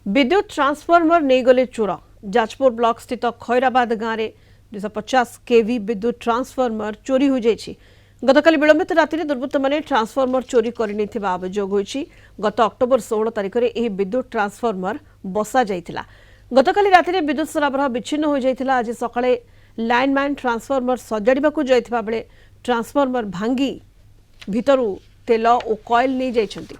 विद्युत ट्रांसफॉर्मर नहीं गले चोर जाजपुर ब्लॉक स्थित खैराबाद गाँव में 250 केवी विद्युत ट्रांसफॉर्मर चोरी हो जाइछि। गतकाली विलंबित राति दुर्वृत्त मैंने ट्रांसफॉर्मर चोरी करने अभियोग होइछि। गत अक्टोबर 16 तारिख में यह विद्युत ट्रांसफॉर्मर बसा जाइथिला। गतकाली राति विद्युत सरबराह विच्छिन्न हो जाइथिला। आज सकाळे लाइनमैन ट्रांसफॉर्मर सजाड़िबाकू जाइथिबा बेले ट्रांसफॉर्मर भांगी भितरु तेल और कॉइल नहीं जाइछन्ति।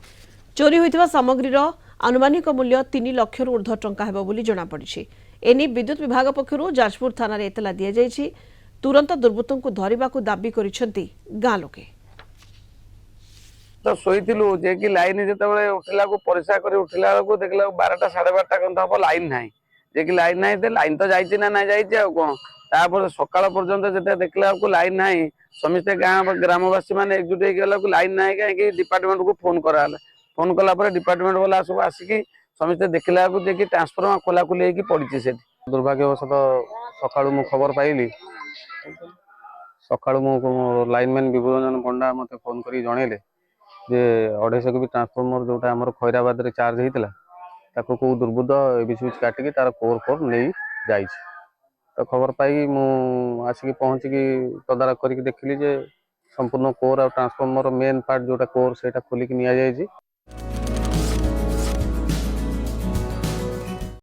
चोरी होइथिबा सामग्रीर आनुमानिक मूल्य 3 लाख ऊर्ध्व टंका हेबो बोली जणा पड़िछि। एनी विद्युत विभाग पक्षरु जाजपुर थाना रे एतला दिया जाइछि। तुरंत दुर्वृत्तों को धरिबाकू दाबी करिसेंति गां लोके। तो शोइथिलु जे कि लाइन जेतेबेले उठिला को परिसा करी उठिला को देखला 12टा 12:30 घंटा हो लाइन नाही। जे कि लाइन नाही ते लाइन तो जाइछि ना नाही जाइछि आ कोन तापर सकाळ पर्यंत जेते देखला को लाइन नाही। समिस्ते गां ग्रामवासी माने एकजुट हे गेला को लाइन नाही कि डिपार्टमेंट को फोन कराला। फोन कला पर डिपार्टमेंट वाला सब आसिकी समिस्ते देखला को जे कि ट्रांसफार्मर खोला खुली हे कि पड़िछि से। दुर्भाग्यवशत सकाळ मु खबर पाइली। सकाळ मु लाइनमैन विभूरंजन पंडा मते फोन करी जणेले जे 250 केवी ट्रांसफार्मर जोटा हमर खैराबाद रे चार्ज हेतिला ताको को दुर्बुद्ध एबी स्विच काटिकी तार कोर नहीं जाइछि। तो खबर पाई मु आसिकी पहुंची की तदारक करिक देखिली जे संपूर्ण कोर और ट्रांसफार्मर मेन पार्ट जोटा कोर सेटा खोलिक निया जाइछि।